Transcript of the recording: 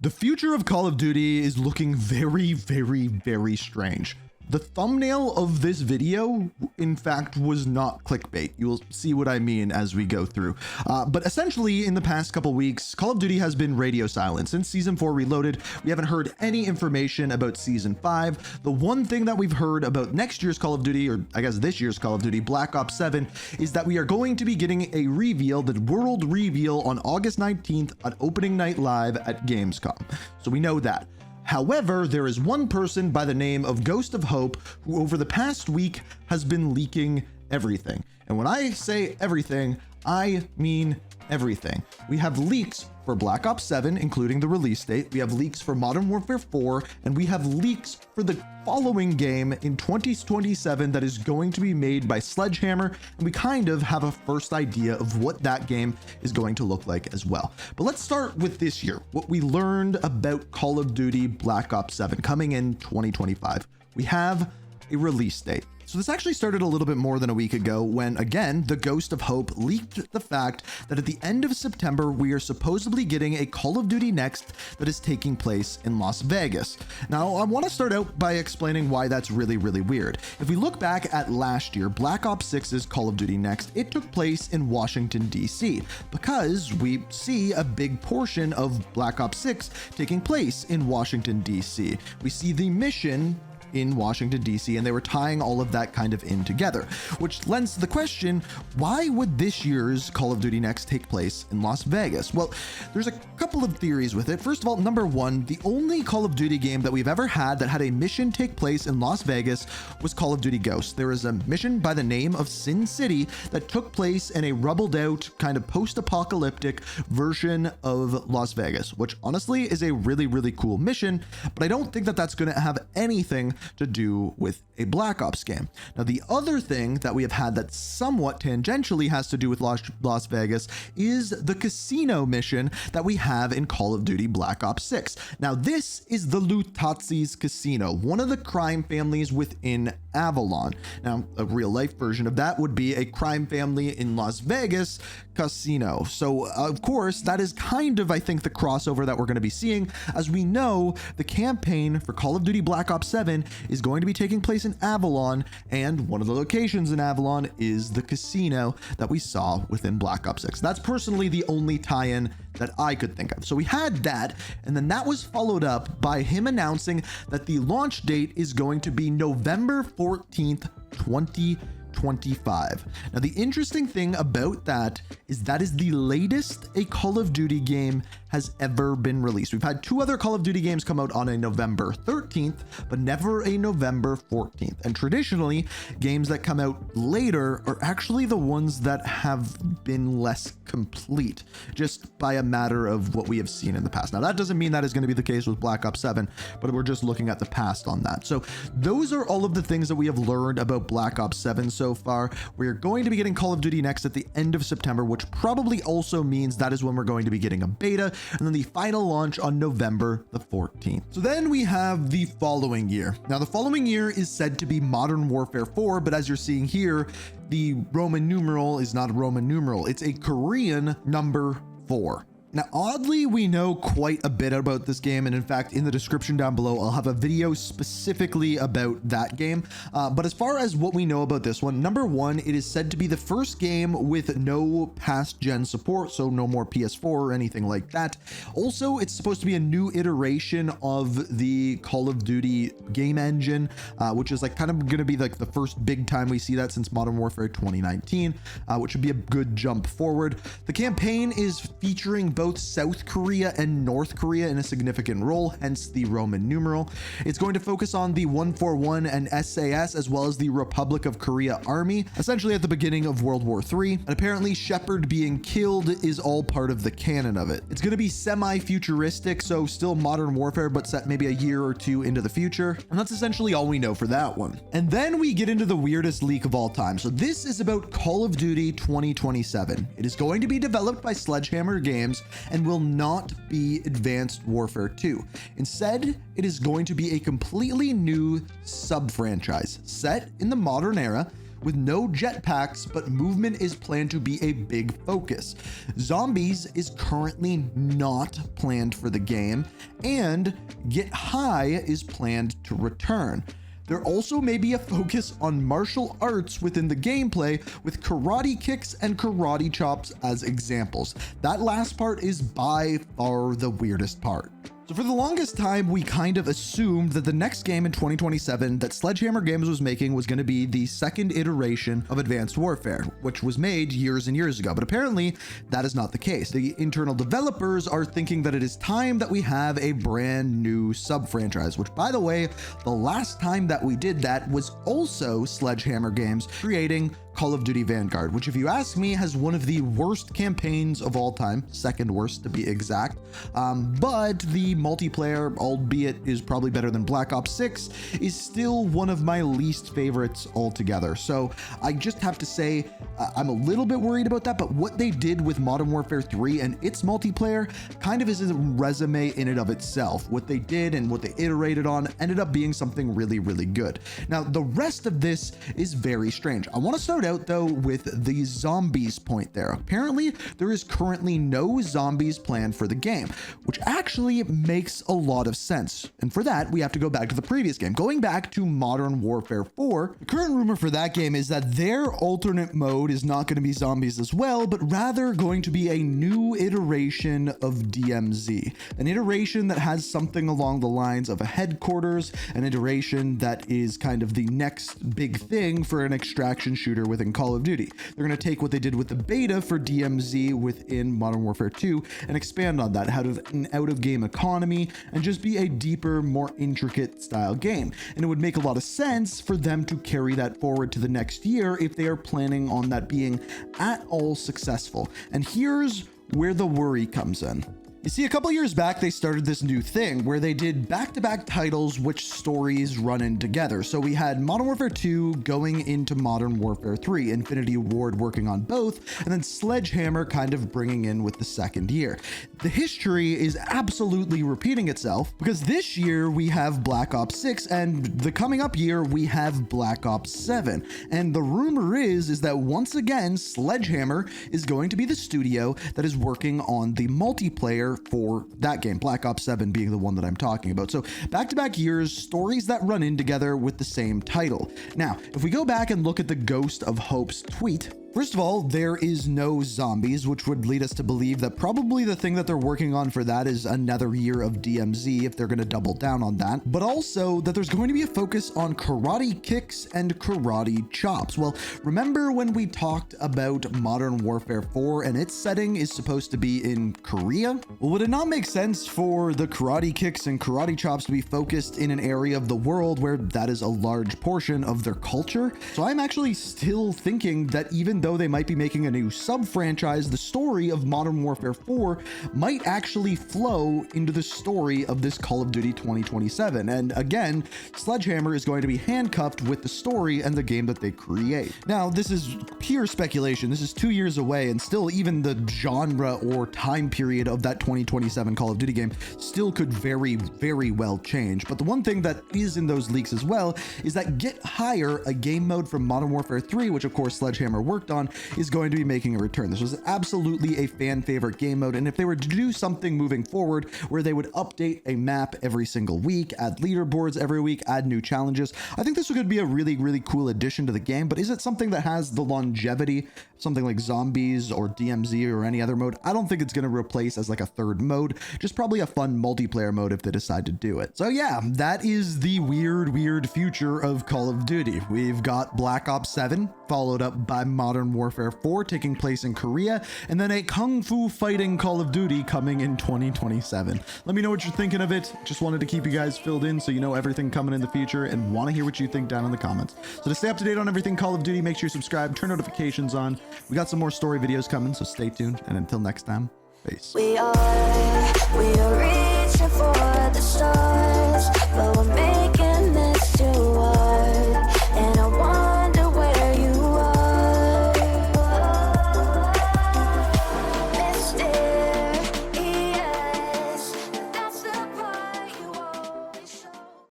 The future of Call of Duty is looking very, very, very strange. The thumbnail of this video, in fact, was not clickbait. You will see what I mean as we go through. But essentially, in the past couple weeks, Call of Duty has been radio silent. Since Season 4 Reloaded, we haven't heard any information about Season 5. The one thing that we've heard about next year's Call of Duty, or I guess this year's Call of Duty, Black Ops 7, is that we are going to be getting a reveal, the world reveal, on August 19th on Opening Night Live at Gamescom. So we know that. However, there is one person by the name of Ghost of Hope who over the past week has been leaking everything. And when I say everything, I mean everything. We have leaks for Black Ops 7, including the release date. We have leaks for Modern Warfare 4, and we have leaks for the following game in 2027 that is going to be made by Sledgehammer, and we kind of have a first idea of what that game is going to look like as well. But let's start with this year, what we learned about Call of Duty Black Ops 7 coming in 2025. We have a release date. So this actually started a little bit more than a week ago when, again, the Ghost of Hope leaked the fact that at the end of September, we are supposedly getting a Call of Duty Next that is taking place in Las Vegas. Now, I want to start out by explaining why that's really, really weird. If we look back at last year, Black Ops 6's Call of Duty Next, it took place in Washington, D.C. because we see a big portion of Black Ops 6 taking place in Washington, D.C. We see the mission in Washington, D.C., and they were tying all of that kind of in together, which lends to the question, why would this year's Call of Duty Next take place in Las Vegas? Well, there's a couple of theories with it. First of all, number one, the only Call of Duty game that we've ever had that had a mission take place in Las Vegas was Call of Duty Ghosts. There was a mission by the name of Sin City that took place in a rubbled out kind of post-apocalyptic version of Las Vegas, which honestly is a really, really cool mission, but I don't think that that's going to have anything to do with a Black Ops game. Now, the other thing that we have had that somewhat tangentially has to do with Las Vegas is the casino mission that we have in Call of Duty Black Ops 6. Now, this is the Lutazi's Casino, one of the crime families within Avalon. Now, a real life version of that would be a crime family in Las Vegas casino. So, of course, that is kind of, I think, the crossover that we're going to be seeing. As we know, the campaign for Call of Duty Black Ops 7 is going to be taking place in Avalon, and one of the locations in Avalon is the casino that we saw within Black Ops 6. That's personally the only tie-in that I could think of. So we had that, and then that was followed up by him announcing that the launch date is going to be November 14th, 2025. Now, the interesting thing about that is the latest a Call of Duty game has ever been released. We've had two other Call of Duty games come out on a November 13th, but never a November 14th. And traditionally, games that come out later are actually the ones that have been less complete, just by a matter of what we have seen in the past. Now, that doesn't mean that is going to be the case with Black Ops 7, but we're just looking at the past on that. So those are all of the things that we have learned about Black Ops 7 so far. We're going to be getting Call of Duty Next at the end of September, which probably also means that is when we're going to be getting a beta, and then the final launch on November the 14th. So then we have the following year. Now, the following year is said to be Modern Warfare 4, but as you're seeing here, the Roman numeral is not a Roman numeral. It's a Korean number 4. Now, oddly, we know quite a bit about this game, and in fact, in the description down below, I'll have a video specifically about that game. But as far as what we know about this one, number one, it is said to be the first game with no past gen support, so no more PS4 or anything like that. Also, it's supposed to be a new iteration of the Call of Duty game engine, which is like kind of going to be like the first big time we see that since Modern Warfare 2019, which would be a good jump forward. The campaign is featuring both South Korea and North Korea in a significant role, hence the Roman numeral. It's going to focus on the 141 and SAS, as well as the Republic of Korea Army, essentially at the beginning of World War III. And apparently Shepard being killed is all part of the canon of it. It's going to be semi-futuristic, so still Modern Warfare, but set maybe a year or two into the future. And that's essentially all we know for that one. And then we get into the weirdest leak of all time. So this is about Call of Duty 2027. It is going to be developed by Sledgehammer Games and will not be Advanced Warfare 2. Instead, it is going to be a completely new sub-franchise set in the modern era, with no jetpacks, but movement is planned to be a big focus. Zombies is currently not planned for the game, and Get High is planned to return. There also may be a focus on martial arts within the gameplay, with karate kicks and karate chops as examples. That last part is by far the weirdest part. So for the longest time, we kind of assumed that the next game in 2027 that Sledgehammer Games was making was going to be the second iteration of Advanced Warfare, which was made years and years ago. But apparently that is not the case. The internal developers are thinking that it is time that we have a brand new sub-franchise, which, by the way, the last time that we did that was also Sledgehammer Games creating Call of Duty Vanguard, which, if you ask me, has one of the worst campaigns of all time, second worst to be exact. But the multiplayer, albeit is probably better than Black Ops 6, is still one of my least favorites altogether. So I just have to say, I'm a little bit worried about that, but what they did with Modern Warfare 3 and its multiplayer kind of is a resume in and of itself. What they did and what they iterated on ended up being something really, really good. Now, the rest of this is very strange. I want to start out though with the zombies point there. Apparently there is currently no zombies planned for the game, which actually makes a lot of sense. And for that, we have to go back to the previous game. Going back to Modern Warfare 4, the current rumor for that game is that their alternate mode is not going to be zombies as well, but rather going to be a new iteration of DMZ, an iteration that has something along the lines of a headquarters, an iteration that is kind of the next big thing for an extraction shooter within Call of Duty. They're going to take what they did with the beta for DMZ within Modern Warfare 2 and expand on that, have an out-of-game economy, and just be a deeper, more intricate style game. And it would make a lot of sense for them to carry that forward to the next year if they are planning on that being at all successful. And here's where the worry comes in. You see, a couple years back, they started this new thing where they did back-to-back titles which stories run in together. So we had Modern Warfare 2 going into Modern Warfare 3, Infinity Ward working on both, and then Sledgehammer kind of bringing in with the second year. The history is absolutely repeating itself because this year we have Black Ops 6 and the coming up year we have Black Ops 7. And the rumor is that once again, Sledgehammer is going to be the studio that is working on the multiplayer for that game, Black Ops 7 being the one that I'm talking about. So back-to-back years, stories that run in together with the same title. Now, if we go back and look at the Ghost of Hope's tweet, first of all, there is no zombies, which would lead us to believe that probably the thing that they're working on for that is another year of DMZ if they're going to double down on that, but also that there's going to be a focus on karate kicks and karate chops. Well, remember when we talked about Modern Warfare 4 and its setting is supposed to be in Korea? Well, would it not make sense for the karate kicks and karate chops to be focused in an area of the world where that is a large portion of their culture? So I'm actually still thinking that even though they might be making a new sub-franchise, the story of Modern Warfare 4 might actually flow into the story of this Call of Duty 2027. And again, Sledgehammer is going to be handcuffed with the story and the game that they create. Now, this is pure speculation. This is 2 years away, and still even the genre or time period of that 2027 Call of Duty game still could very, very well change. But the one thing that is in those leaks as well is that Get Higher, a game mode from Modern Warfare 3, which of course Sledgehammer worked on, is going to be making a return. This was absolutely a fan favorite game mode, and if they were to do something moving forward where they would update a map every single week, add leaderboards every week, add new challenges, I think this could be a really, really cool addition to the game. But is it something that has the longevity, something like zombies or DMZ or any other mode? I don't think it's going to replace as like a third mode, just probably a fun multiplayer mode if they decide to do it. So yeah, that is the weird future of Call of Duty. We've got Black Ops 7 followed up by Modern Warfare 4 taking place in Korea, and then a kung fu fighting Call of Duty coming in 2027. Let me know what you're thinking of it. Just wanted to keep you guys filled in so you know everything coming in the future, and want to hear what you think down in the comments. So to stay up to date on everything Call of Duty, make sure you subscribe, turn notifications on. We got some more story videos coming, so stay tuned, and until next time, peace. We are reaching for the stars, but we're